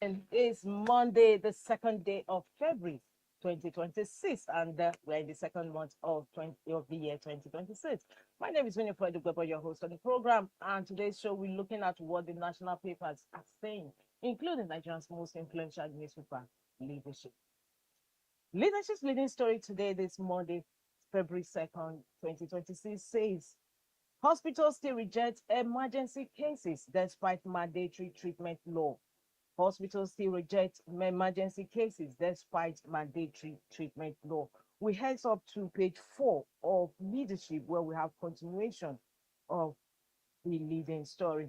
And it's Monday, the second day of February 2026, and we're in the second month of the year 2026. My name is Winifred Ugwebo, your host on the program, and today's show we're looking at what the national papers are saying, including Nigeria's most influential newspaper, Leadership. Leadership's leading story today, this Monday, February 2nd, 2026, says hospitals still reject emergency cases despite mandatory treatment law. Hospitals still reject emergency cases despite mandatory treatment law. We head up to page 4 of Leadership, where we have continuation of the leading story.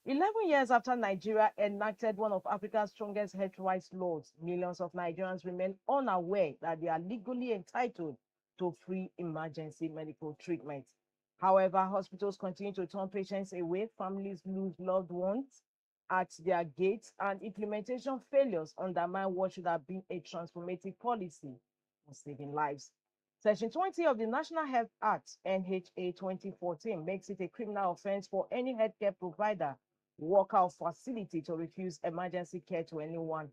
11 years after Nigeria enacted one of Africa's strongest health rights laws, millions of Nigerians remain unaware that they are legally entitled to free emergency medical treatment. However, hospitals continue to turn patients away, families lose loved ones at their gates, and implementation failures undermine what should have been a transformative policy for saving lives. Section 20 of the National Health Act, NHA 2014, makes it a criminal offense for any healthcare provider, worker, or facility to refuse emergency care to anyone.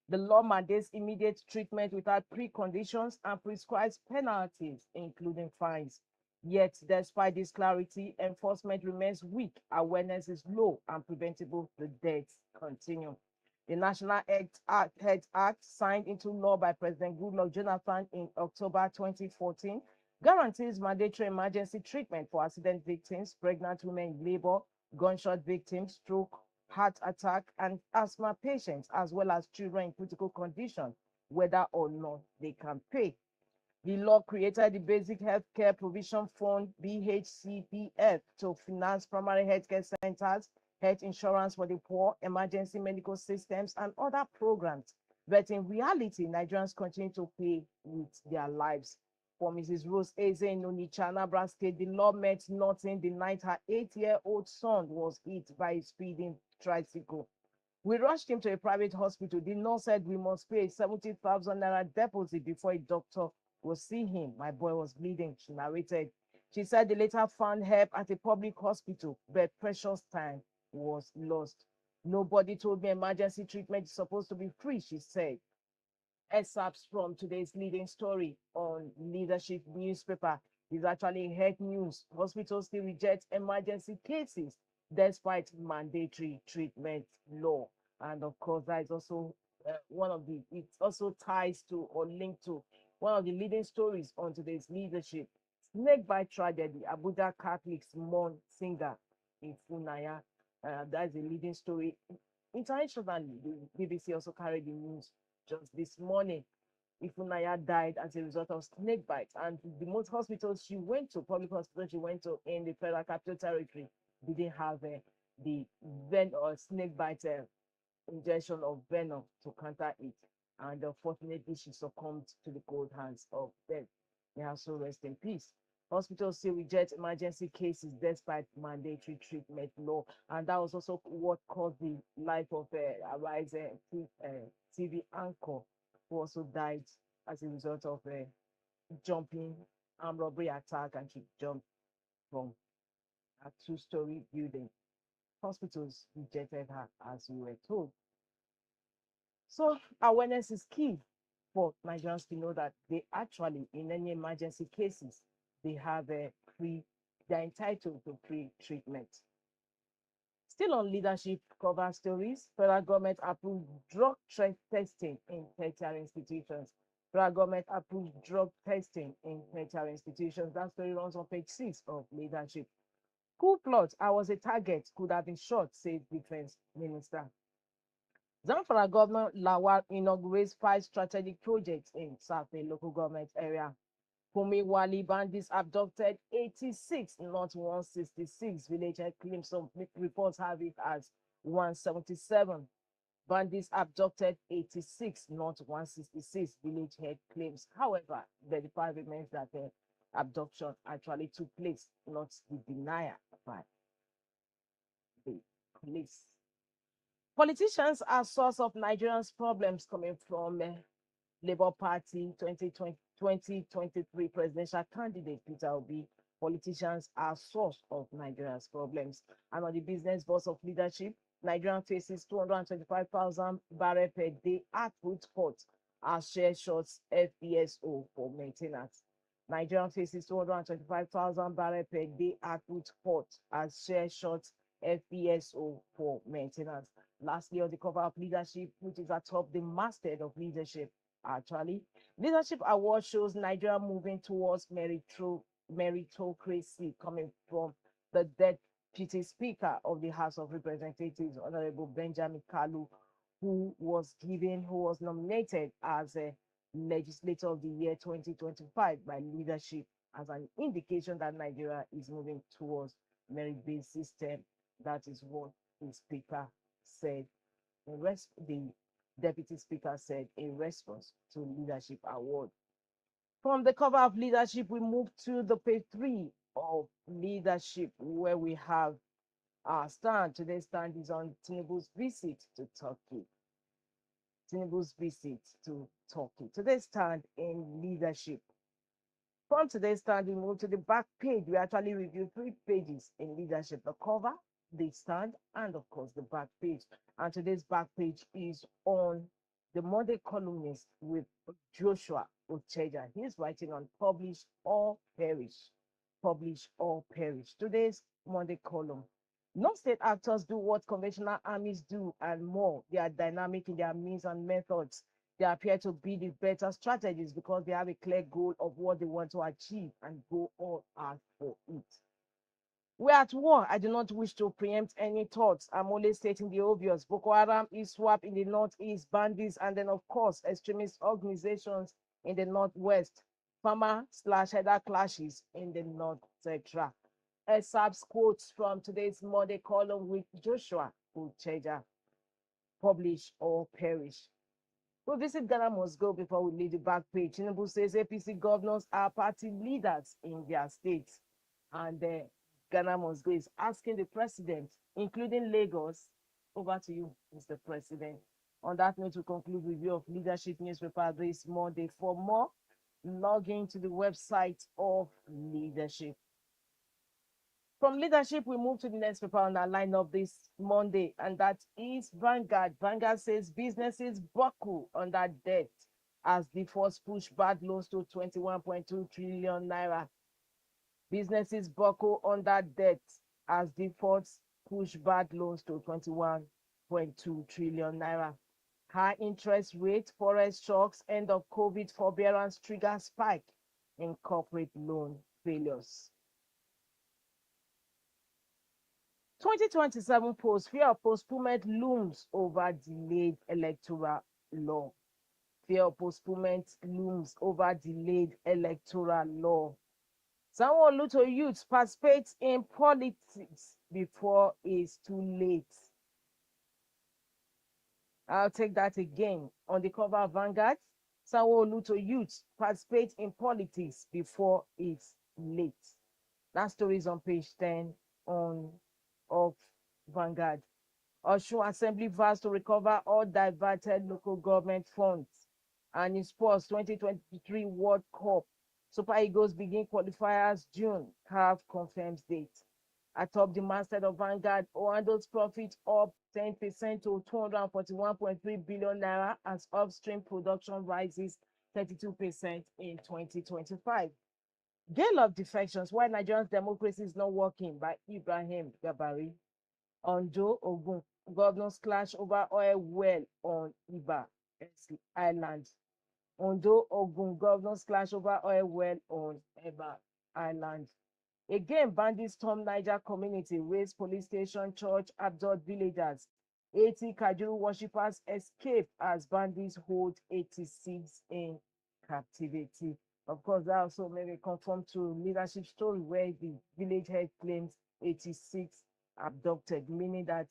The law mandates immediate treatment without preconditions and prescribes penalties, including fines. Yet, despite this clarity, enforcement remains weak, awareness is low, and preventable the deaths continue. The National Health Act, signed into law by President Goodluck Jonathan in October 2014, guarantees mandatory emergency treatment for accident victims, pregnant women in labor, gunshot victims, stroke, heart attack, and asthma patients, as well as children in critical condition, whether or not they can pay. The law created the Basic Healthcare Provision Fund, BHCPF, to finance primary healthcare centers, health insurance for the poor, emergency medical systems, and other programs. But in reality, Nigerians continue to pay with their lives. For Mrs. Rose Eze in Onitsha, Anambra State, the law meant nothing the night her 8-year-old son was hit by a speeding tricycle. We rushed him to a private hospital. The nurse said we must pay a 70,000 naira deposit before a doctor will see him. My boy was bleeding, she narrated. She said they later found help at a public hospital, but precious time was lost. Nobody told me emergency treatment is supposed to be free, she said. Excerpts from today's leading story on Leadership newspaper is actually health news. Hospitals still reject emergency cases despite mandatory treatment law. And of course, that is also it also ties to or linked to one of the leading stories on today's Leadership. Snake bite tragedy, Abuja Catholics mourn singer Ifunaya. That's a leading story. Internationally, the BBC also carried the news just this morning. Ifunaya died as a result of snake bites, and the most hospitals she went to, public hospitals she went to in the Federal Capital Territory, didn't have the snake bite injection of venom to counter it. And unfortunately, she succumbed to the cold hands of death. May her soul rest in peace. Hospitals still reject emergency cases despite mandatory treatment law. And that was also what caused the life of Arise TV anchor, who also died as a result of a jumping armed robbery attack, and she jumped from a two-story building. Hospitals rejected her, as we were told. So awareness is key for Nigerians to know that they actually, in any emergency cases, they have a free, they're entitled to free treatment. Still on Leadership cover stories, federal government approved drug testing in tertiary institutions. Federal government approved drug testing in tertiary institutions. That story runs on page 6 of Leadership. Coup plot, I was a target, could have been shot, said Defense Minister. Zamfara Governor Lawal inaugurates 5 strategic projects in South local government area. Fumi Wali bandits abducted 86, not 166. Village head claims some reports have it as 177. Bandits abducted 86, not 166. Village head claims. However, the department remains that the abduction actually took place, not the denial by the police. Politicians are source of Nigerians' problems, coming from Labour Party 2023 presidential candidate Peter Obi. Politicians are source of Nigeria's problems. And on the business boss of Leadership, Nigeria faces 225,000 barrel per day output cut as share shorts FPSO for maintenance. Nigeria faces 225,000 barrel per day output cut as share shorts FPSO for maintenance. Lastly, on the cover of leadership, which is atop the masthead of leadership, actually, leadership award shows Nigeria moving towards meritocracy coming from the Deputy Speaker of the House of Representatives, Honorable Benjamin Kalu, who was nominated as a Legislator of the Year 2025 by leadership as an indication that Nigeria is moving towards merit-based system. That is what the Speaker said. The Deputy Speaker said in response to Leadership Award. From the cover of Leadership, we move to the page 3 of Leadership, where we have our stand. Today's stand is on Tinubu's visit to Turkey. Tinubu's visit to Turkey. Today's stand in Leadership. From today's stand, we move to the back page. We actually review 3 pages in Leadership: the cover, the stand, and of course the back page. And today's back page is on the Monday columnist with Joshua Ocheja. He's writing on Publish or Perish. Publish or Perish. Today's Monday column. Non-state actors do what conventional armies do and more. They are dynamic in their means and methods. They appear to be the better strategies because they have a clear goal of what they want to achieve and go all out for it. We're at war. I do not wish to preempt any thoughts. I'm only stating the obvious. Boko Haram, ISWAP in the northeast, bandits, and then, of course, extremist organizations in the northwest. Farmer/header clashes in the north, etc. Excerpts quotes from today's Monday column with Joshua Ucheja. Publish or perish. We visit Ghana must go before we leave the back page. Tinubu says APC governors are party leaders in their states. And Ghana must go is asking the president, including Lagos, over to you, Mr. President. On that note, we conclude review of Leadership newspaper this Monday. For more, log into the website of Leadership. From Leadership, we move to the next paper on our lineup this Monday, and that is Vanguard. Vanguard says businesses buckle under debt as defaults push bad loans to 21.2 trillion naira. Businesses buckle under debt as defaults push bad loans to 21.2 trillion naira. High interest rate, forex shocks, end of COVID forbearance trigger spike in corporate loan failures. 2027 polls, fear of postponement looms over delayed electoral law. Fear of postponement looms over delayed electoral law. Sanwo-Olu to youth participates in politics before it's too late. I'll take that again. On the cover of Vanguard, Sanwo-Olu to youth participates in politics before it's late. That story is on page 10 of Vanguard. Osun Assembly vows to recover all diverted local government funds. And in sports, 2023 World Cup, Super Eagles begin qualifiers June. CAF confirms date. Atop the masthead of Vanguard, Oando's profit up 10% to 241.3 billion naira as upstream production rises 32% in 2025. Gale of defections, why Nigeria's democracy is not working, by Ibrahim Gabari. Ondo, Ogun, governors clash over oil well on Iba Island. Ondo, Ogun, governors clash over oil well on Iba Island. Again, bandits storm Niger community, raise police station, church, abduct villagers. 80 Kajuru worshippers escape as bandits hold 86 in captivity. Of course, that also maybe conform to leadership story where the village head claims 86 abducted, meaning that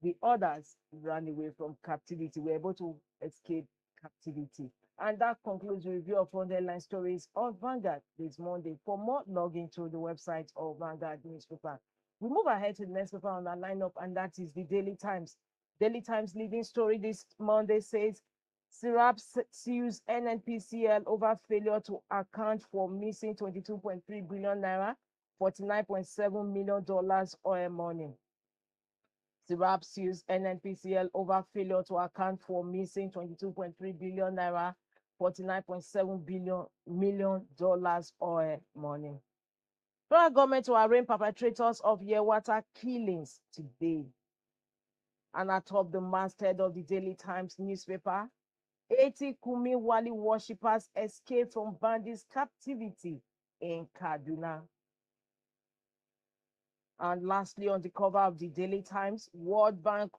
the others ran away from captivity, were able to escape captivity. And that concludes the review of underline stories of Vanguard this Monday. For more, log into the website of Vanguard newspaper. We move ahead to the next paper on our lineup, and that is the Daily Times. Daily Times leading story this Monday says, Sirap sues NNPCL over failure to account for missing 22.3 billion naira, $49.7 million oil money. SIRAP sues NNPCL over failure to account for missing 22.3 billion naira, $49.7 million oil money. Federal government to arraign perpetrators of Yewata killings today. And atop the masthead of the Daily Times newspaper, 80 Kumi Wali worshippers escaped from bandits' captivity in Kaduna. And lastly, on the cover of the Daily Times, World Bank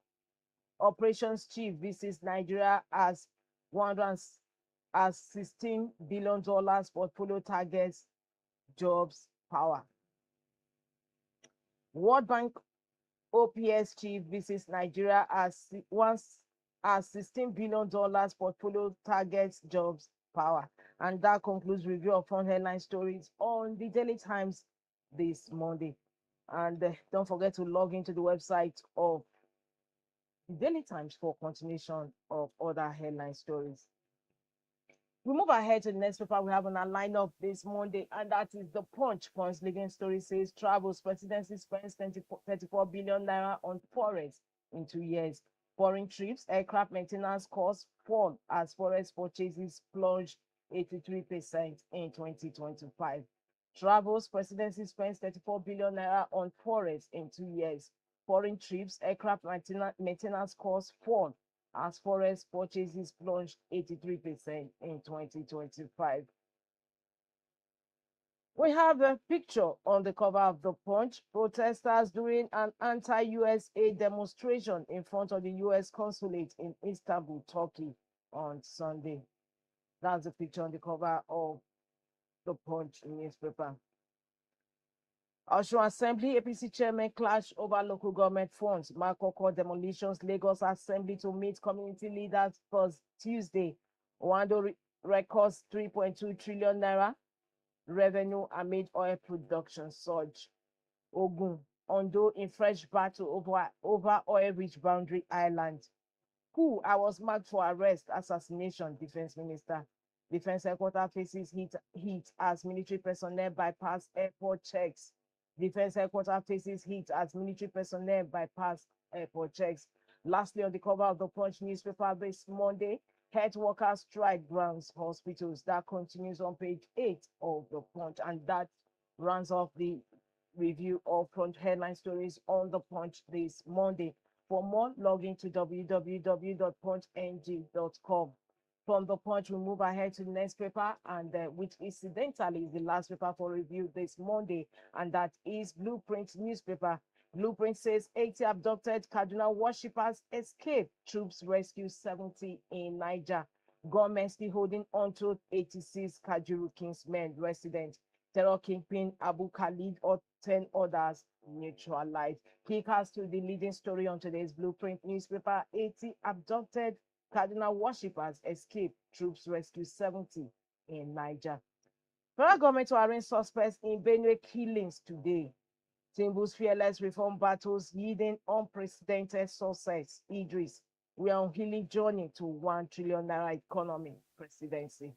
operations chief visits Nigeria as $16 billion portfolio targets jobs power. World Bank OPS chief visits Nigeria as $16 billion portfolio targets jobs power. And that concludes review of front headline stories on the Daily Times this Monday. And don't forget to log into the website of the Daily Times for continuation of other headline stories. We move ahead to the next paper we have on our lineup this Monday, and that is the Punch. Punch leading story says Travels presidency spends 34 billion naira on forex in 2 years. Foreign trips, aircraft maintenance costs fall as forex purchases plunge 83% in 2025. Travels presidency spends 34 billion naira on forex in 2 years. Foreign trips, aircraft maintenance costs fall as forex purchases plunged 83% in 2025. We have a picture on the cover of the Punch. Protesters during an anti-USA demonstration in front of the US consulate in Istanbul, Turkey on Sunday. That's the picture on the cover of the Punch newspaper. Osun Assembly APC chairman clash over local government funds. Makoko demolitions. Lagos Assembly to meet community leaders for Tuesday. Wando records 3.2 trillion naira revenue amid oil production surge. Ogun, Ondo in fresh battle over oil-rich boundary island. Who I was marked for arrest, assassination, defense minister. Defense headquarters faces heat as military personnel bypass airport checks. Defense headquarters faces heat as military personnel bypass airport checks. Lastly, on the cover of the Punch newspaper this Monday, health workers strike grounds hospitals. That continues on page 8 of the Punch, and that runs off the review of front headline stories on the Punch this Monday. For more, log into www.punchng.com. From the Punch, we move ahead to the next paper, and which incidentally is the last paper for review this Monday, and that is Blueprint newspaper. Blueprint says 80 abducted Kaduna worshippers escape. Troops rescue 70 in Niger. Government still holding on to 86 Kajuru Kingsmen residents. Terror kingpin Abu Khalid or 10 others neutralized. Kickers to the leading story on today's Blueprint newspaper. 80 abducted Kaduna worshippers escape. Troops rescue 70 in Niger. Federal government to arraign suspects in Benue killings today. Tinubu's fearless reform battles yielding unprecedented success. Idris, we are on healing journey to 1 trillion naira economy presidency.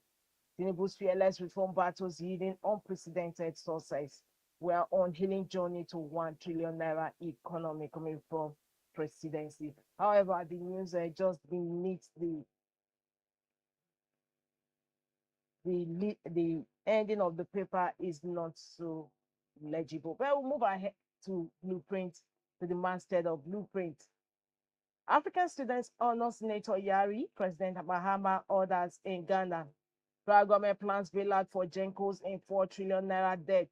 Tinubu's fearless reform battles yielding unprecedented success. We are on healing journey to 1 trillion naira economy coming from presidency. However, the news just beneath the ending of the paper is not so legible. But we'll move ahead to Blueprint, to the masthead of Blueprint. African students honor Senator Yari, President Mahama orders in Ghana. Federal government plans bailout for Gencos in 4 trillion naira debt.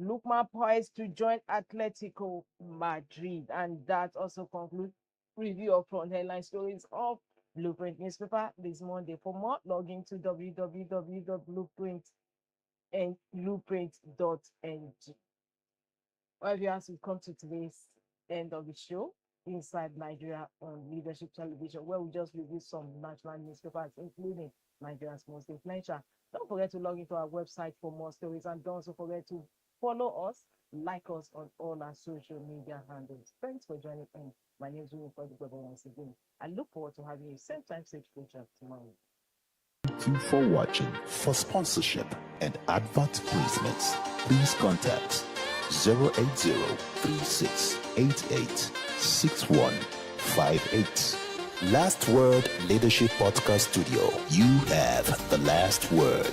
Lukman poised to join Atletico Madrid. And that also concludes review of front headline stories of Blueprint newspaper this Monday. For more, log into www.blueprint.ng. Well, viewers, we've come to today's end of the show, Inside Nigeria on Leadership Television, where we just review some national newspapers, including Nigeria's most influential. Don't forget to log into our website for more stories, and don't also forget to follow us, like us on all our social media handles. Thanks for joining in. My name is Winifred once again. I look forward to having you same time, same station tomorrow. Thank you for watching. For sponsorship and advert placements, please contact 080-3688-6 6158. Last Word Leadership Podcast Studio. You have the last word.